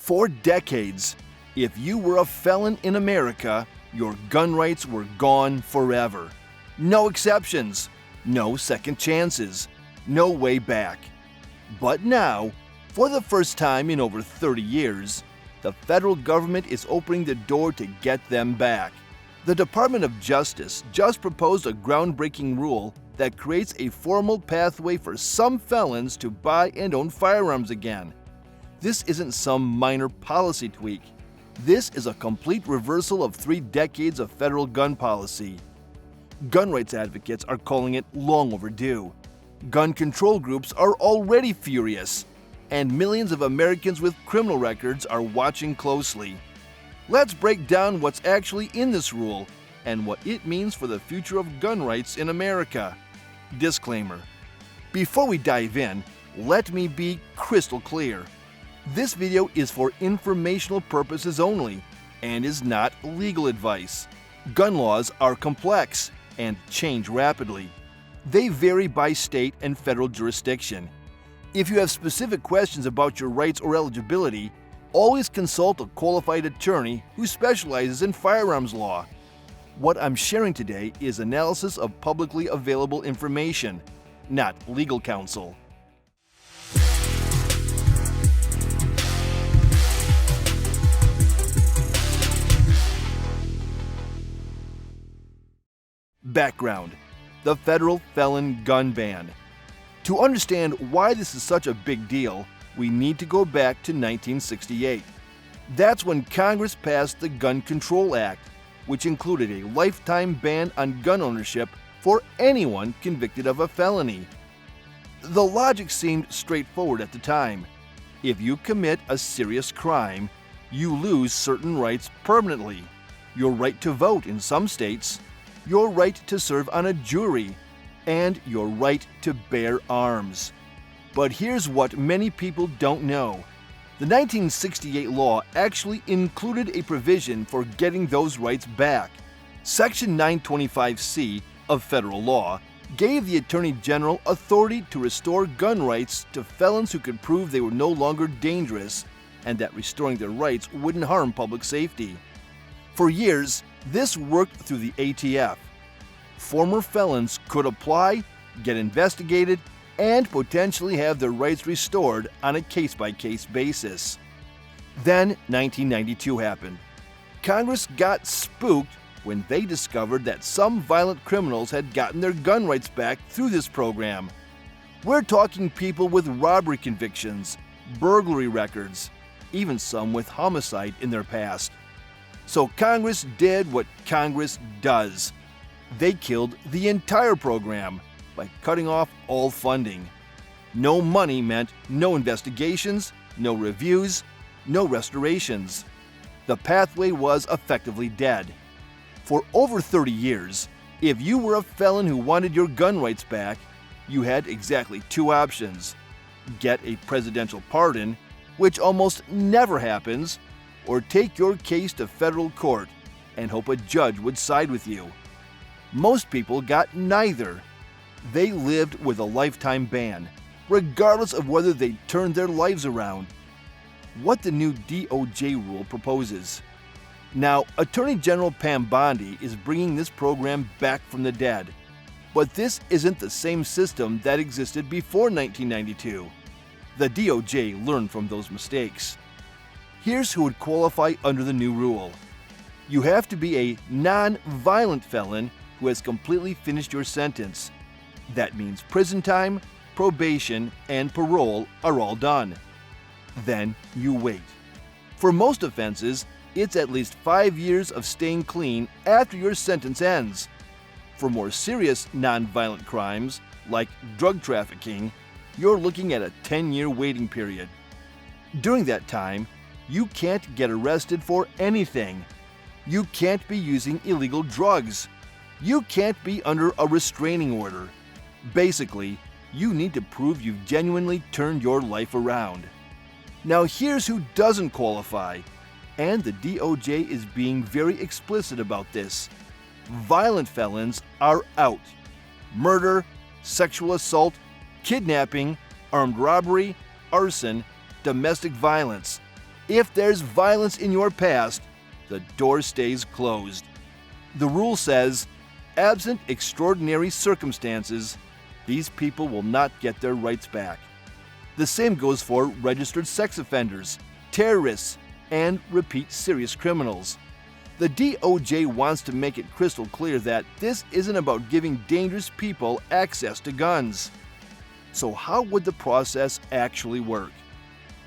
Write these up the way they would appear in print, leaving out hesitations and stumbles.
For decades, if you were a felon in America, your gun rights were gone forever. No exceptions, no second chances, no way back. But now, for the first time in over 30 years, the federal government is opening the door to get them back. The Department of Justice just proposed a groundbreaking rule that creates a formal pathway for some felons to buy and own firearms again. This isn't some minor policy tweak. This is a complete reversal of 3 decades of federal gun policy. Gun rights advocates are calling it long overdue. Gun control groups are already furious, and millions of Americans with criminal records are watching closely. Let's break down what's actually in this rule and what it means for the future of gun rights in America. Disclaimer: before we dive in, let me be crystal clear. This video is for informational purposes only and is not legal advice. Gun laws are complex and change rapidly. They vary by state and federal jurisdiction. If you have specific questions about your rights or eligibility, always consult a qualified attorney who specializes in firearms law. What I'm sharing today is analysis of publicly available information, not legal counsel. Background: the federal felon gun ban. To understand why this is such a big deal, we need to go back to 1968. That's when Congress passed the Gun Control Act, which included a lifetime ban on gun ownership for anyone convicted of a felony. The logic seemed straightforward at the time. If you commit a serious crime, you lose certain rights permanently. Your right to vote in some states, your right to serve on a jury, and your right to bear arms. But here's what many people don't know. The 1968 law actually included a provision for getting those rights back. Section 925C of federal law gave the Attorney General authority to restore gun rights to felons who could prove they were no longer dangerous and that restoring their rights wouldn't harm public safety. For years, this worked through the ATF. Former felons could apply, get investigated, and potentially have their rights restored on a case-by-case basis. Then 1992 happened. Congress got spooked when they discovered that some violent criminals had gotten their gun rights back through this program. We're talking people with robbery convictions, burglary records, even some with homicide in their past. So Congress did what Congress does. They killed the entire program by cutting off all funding. No money meant no investigations, no reviews, no restorations. The pathway was effectively dead. For over 30 years, if you were a felon who wanted your gun rights back, you had exactly 2 options: get a presidential pardon, which almost never happens, or take your case to federal court and hope a judge would side with you. Most people got neither. They lived with a lifetime ban, regardless of whether they turned their lives around. What the new DOJ rule proposes. Now, Attorney General Pam Bondi is bringing this program back from the dead. But this isn't the same system that existed before 1992. The DOJ learned from those mistakes. Here's who would qualify under the new rule. You have to be a non-violent felon who has completely finished your sentence. That means prison time, probation, and parole are all done. Then you wait. For most offenses, it's at least 5 years of staying clean after your sentence ends. For more serious non-violent crimes, like drug trafficking, you're looking at a 10-year waiting period. During that time, you can't get arrested for anything. You can't be using illegal drugs. You can't be under a restraining order. Basically, you need to prove you've genuinely turned your life around. Now here's who doesn't qualify, and the DOJ is being very explicit about this. Violent felons are out. Murder, sexual assault, kidnapping, armed robbery, arson, domestic violence. If there's violence in your past, the door stays closed. The rule says, absent extraordinary circumstances, these people will not get their rights back. The same goes for registered sex offenders, terrorists, and repeat serious criminals. The DOJ wants to make it crystal clear that this isn't about giving dangerous people access to guns. So how would the process actually work?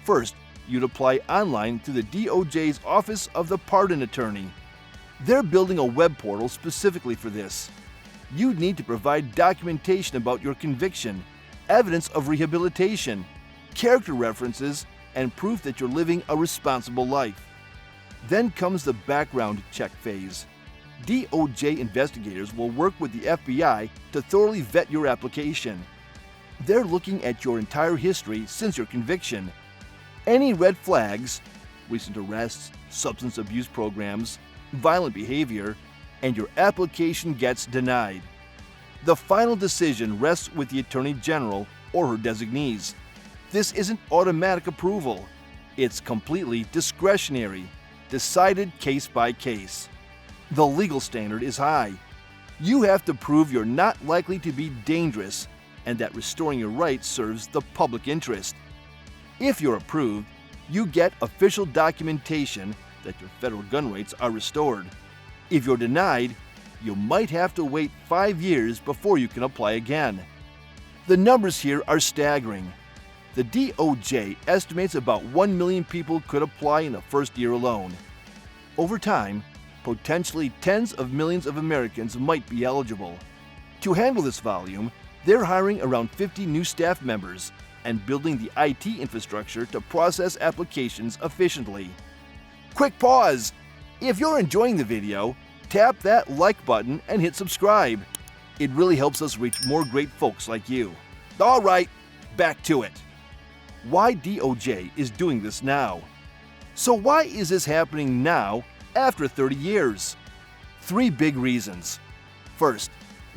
First, you'd apply online through the DOJ's Office of the Pardon Attorney. They're building a web portal specifically for this. You'd need to provide documentation about your conviction, evidence of rehabilitation, character references, and proof that you're living a responsible life. Then comes the background check phase. DOJ investigators will work with the FBI to thoroughly vet your application. They're looking at your entire history since your conviction. Any red flags, recent arrests, substance abuse programs, violent behavior, and your application gets denied. The final decision rests with the Attorney General or her designees. This isn't automatic approval. It's completely discretionary, decided case by case. The legal standard is high. You have to prove you're not likely to be dangerous and that restoring your rights serves the public interest. If you're approved, you get official documentation that your federal gun rights are restored. If you're denied, you might have to wait 5 years before you can apply again. The numbers here are staggering. The DOJ estimates about 1 million people could apply in the first year alone. Over time, potentially tens of millions of Americans might be eligible. To handle this volume, they're hiring around 50 new staff members and building the IT infrastructure to process applications efficiently. Quick pause! If you're enjoying the video, tap that like button and hit subscribe. It really helps us reach more great folks like you. All right, back to it. Why DOJ is doing this now? So why is this happening now after 30 years? 3 big reasons. First,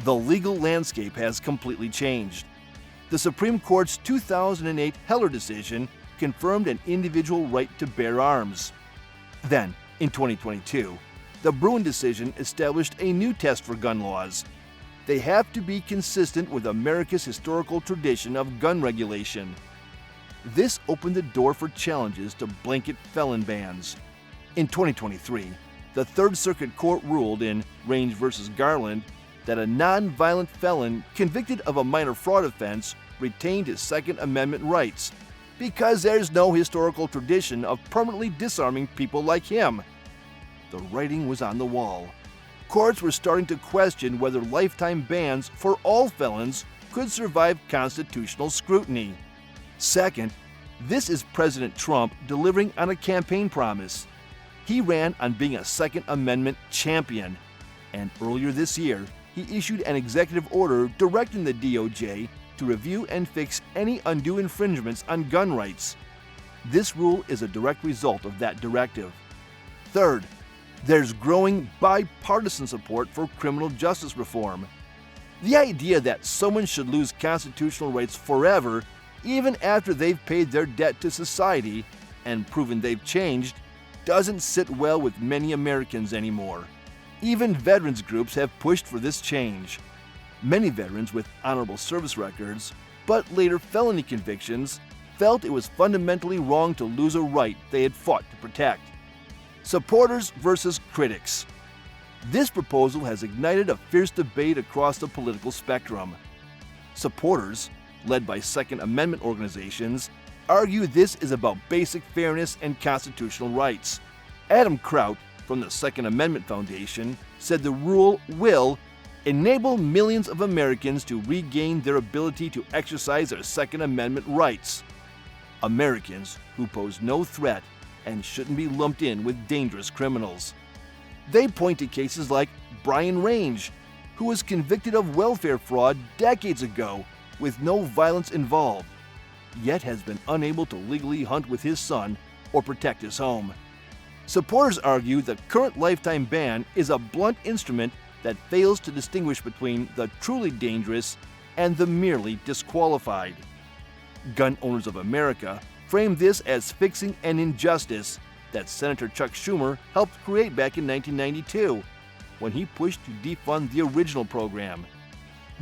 the legal landscape has completely changed. The Supreme Court's 2008 Heller decision confirmed an individual right to bear arms. Then, in 2022, the Bruin decision established a new test for gun laws. They have to be consistent with America's historical tradition of gun regulation. This opened the door for challenges to blanket felon bans. In 2023, the Third Circuit Court ruled in Range v. Garland that a non-violent felon convicted of a minor fraud offense retained his Second Amendment rights because there's no historical tradition of permanently disarming people like him. The writing was on the wall. Courts were starting to question whether lifetime bans for all felons could survive constitutional scrutiny. Second, this is President Trump delivering on a campaign promise. He ran on being a Second Amendment champion, and earlier this year, he issued an executive order directing the DOJ to review and fix any undue infringements on gun rights. This rule is a direct result of that directive. Third, there's growing bipartisan support for criminal justice reform. The idea that someone should lose constitutional rights forever, even after they've paid their debt to society and proven they've changed, doesn't sit well with many Americans anymore. Even veterans groups have pushed for this change. Many veterans with honorable service records, but later felony convictions, felt it was fundamentally wrong to lose a right they had fought to protect. Supporters versus critics. This proposal has ignited a fierce debate across the political spectrum. Supporters, led by Second Amendment organizations, argue this is about basic fairness and constitutional rights. Adam Kraut from the Second Amendment Foundation said the rule will enable millions of Americans to regain their ability to exercise their Second Amendment rights. Americans who pose no threat and shouldn't be lumped in with dangerous criminals. They point to cases like Brian Range, who was convicted of welfare fraud decades ago with no violence involved, yet has been unable to legally hunt with his son or protect his home. Supporters argue the current lifetime ban is a blunt instrument that fails to distinguish between the truly dangerous and the merely disqualified. Gun Owners of America, framed this as fixing an injustice that Senator Chuck Schumer helped create back in 1992 when he pushed to defund the original program.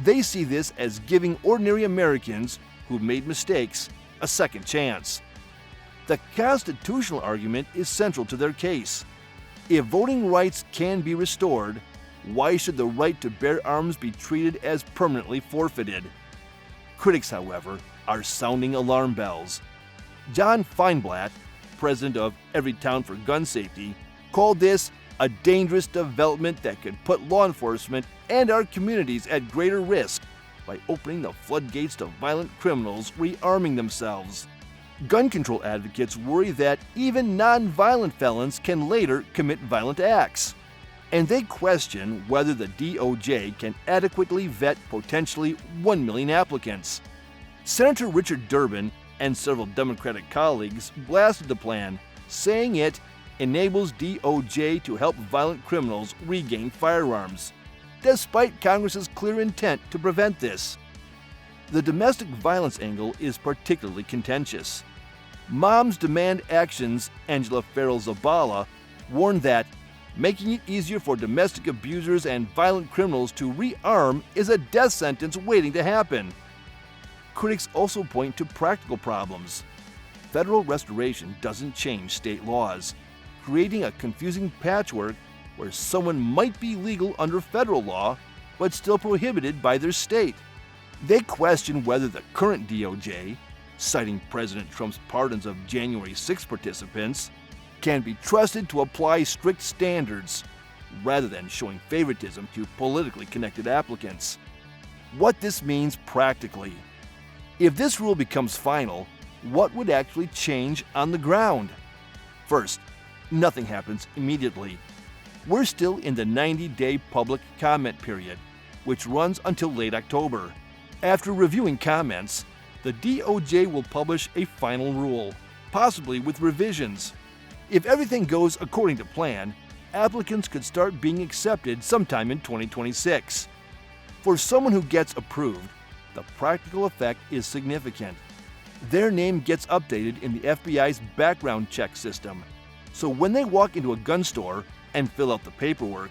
They see this as giving ordinary Americans who've made mistakes a second chance. The constitutional argument is central to their case. If voting rights can be restored, why should the right to bear arms be treated as permanently forfeited? Critics, however, are sounding alarm bells. John Feinblatt, president of Everytown for Gun Safety, called this a dangerous development that could put law enforcement and our communities at greater risk by opening the floodgates to violent criminals rearming themselves. Gun control advocates worry that even non-violent felons can later commit violent acts. And they question whether the DOJ can adequately vet potentially 1 million applicants. Senator Richard Durbin and several Democratic colleagues blasted the plan, saying it enables DOJ to help violent criminals regain firearms, despite Congress's clear intent to prevent this. The domestic violence angle is particularly contentious. Moms Demand Action's Angela Ferrell-Zabala warned that making it easier for domestic abusers and violent criminals to rearm is a death sentence waiting to happen. Critics also point to practical problems. Federal restoration doesn't change state laws, creating a confusing patchwork where someone might be legal under federal law but still prohibited by their state. They question whether the current DOJ, citing President Trump's pardons of January 6 participants, can be trusted to apply strict standards rather than showing favoritism to politically connected applicants. What this means practically. If this rule becomes final, what would actually change on the ground? First, nothing happens immediately. We're still in the 90-day public comment period, which runs until late October. After reviewing comments, the DOJ will publish a final rule, possibly with revisions. If everything goes according to plan, applicants could start being accepted sometime in 2026. For someone who gets approved, the practical effect is significant. Their name gets updated in the FBI's background check system, so when they walk into a gun store and fill out the paperwork,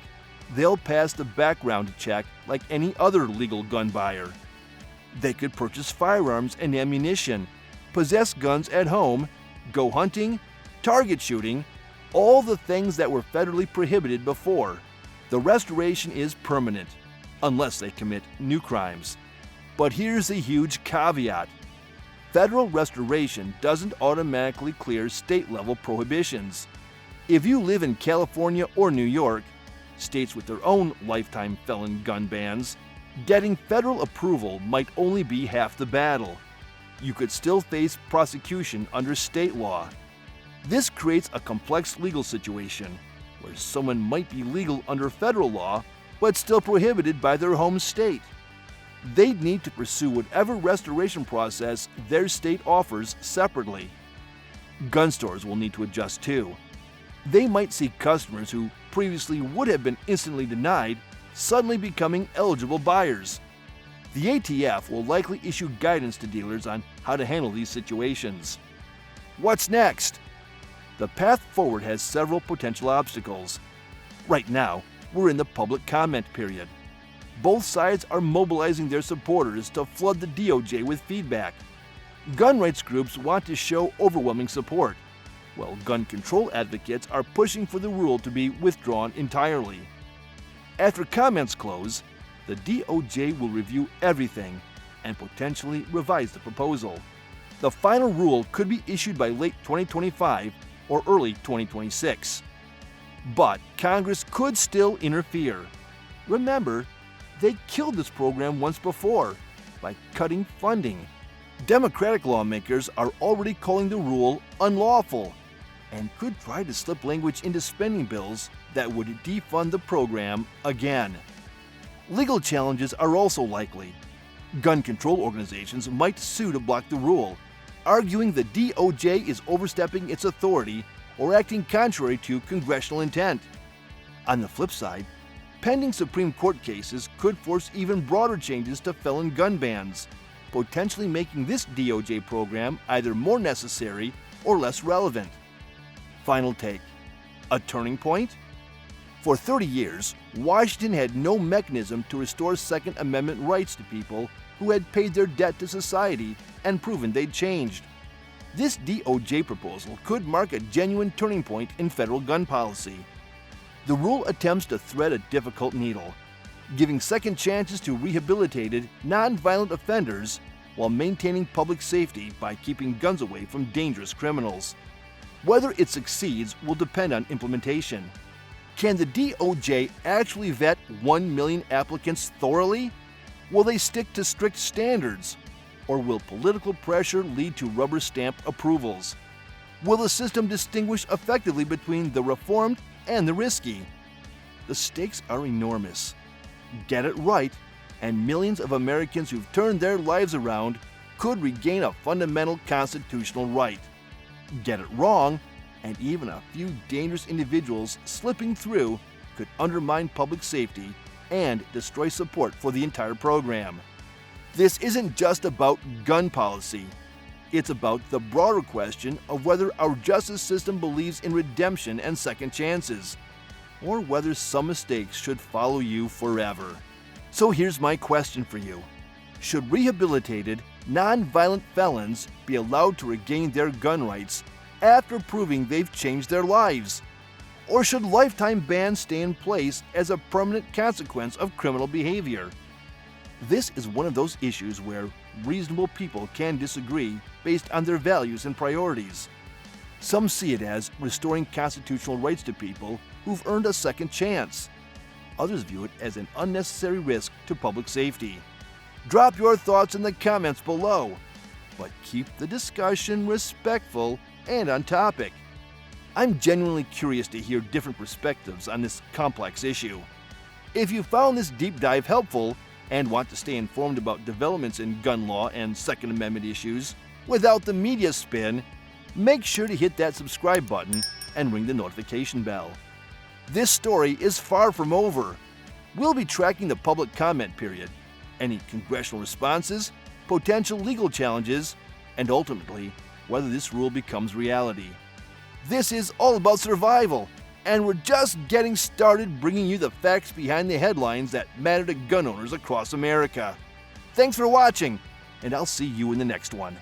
they'll pass the background check like any other legal gun buyer. They could purchase firearms and ammunition, possess guns at home, go hunting, target shooting, all the things that were federally prohibited before. The restoration is permanent, unless they commit new crimes. But here's a huge caveat. Federal restoration doesn't automatically clear state-level prohibitions. If you live in California or New York, states with their own lifetime felon gun bans, getting federal approval might only be half the battle. You could still face prosecution under state law. This creates a complex legal situation where someone might be legal under federal law but still prohibited by their home state. They'd need to pursue whatever restoration process their state offers separately. Gun stores will need to adjust too. They might see customers who previously would have been instantly denied suddenly becoming eligible buyers. The ATF will likely issue guidance to dealers on how to handle these situations. What's next? The path forward has several potential obstacles. Right now, we're in the public comment period. Both sides are mobilizing their supporters to flood the DOJ with feedback. Gun rights groups want to show overwhelming support, while gun control advocates are pushing for the rule to be withdrawn entirely. After comments close, the DOJ will review everything and potentially revise the proposal. The final rule could be issued by late 2025 or early 2026. But Congress could still interfere. Remember, they killed this program once before by cutting funding. Democratic lawmakers are already calling the rule unlawful and could try to slip language into spending bills that would defund the program again. Legal challenges are also likely. Gun control organizations might sue to block the rule, arguing the DOJ is overstepping its authority or acting contrary to congressional intent. On the flip side, pending Supreme Court cases could force even broader changes to felon gun bans, potentially making this DOJ program either more necessary or less relevant. Final take. A turning point? For 30 years, Washington had no mechanism to restore Second Amendment rights to people who had paid their debt to society and proven they'd changed. This DOJ proposal could mark a genuine turning point in federal gun policy. The rule attempts to thread a difficult needle, giving second chances to rehabilitated, non-violent offenders while maintaining public safety by keeping guns away from dangerous criminals. Whether it succeeds will depend on implementation. Can the DOJ actually vet 1 million applicants thoroughly? Will they stick to strict standards? Or will political pressure lead to rubber stamp approvals? Will the system distinguish effectively between the reformed and the risky? The stakes are enormous. Get it right, and millions of Americans who've turned their lives around could regain a fundamental constitutional right. Get it wrong, and even a few dangerous individuals slipping through could undermine public safety and destroy support for the entire program. This isn't just about gun policy. It's about the broader question of whether our justice system believes in redemption and second chances, or whether some mistakes should follow you forever. So here's my question for you. Should rehabilitated, non-violent felons be allowed to regain their gun rights after proving they've changed their lives? Or should lifetime bans stay in place as a permanent consequence of criminal behavior? This is one of those issues where reasonable people can disagree based on their values and priorities. Some see it as restoring constitutional rights to people who've earned a second chance. Others view it as an unnecessary risk to public safety. Drop your thoughts in the comments below, but keep the discussion respectful and on topic. I'm genuinely curious to hear different perspectives on this complex issue. If you found this deep dive helpful and want to stay informed about developments in gun law and Second Amendment issues without the media spin, make sure to hit that subscribe button and ring the notification bell. This story is far from over. We'll be tracking the public comment period, any congressional responses, potential legal challenges, and ultimately, whether this rule becomes reality. This is all about survival, and we're just getting started bringing you the facts behind the headlines that matter to gun owners across America. Thanks for watching, and I'll see you in the next one.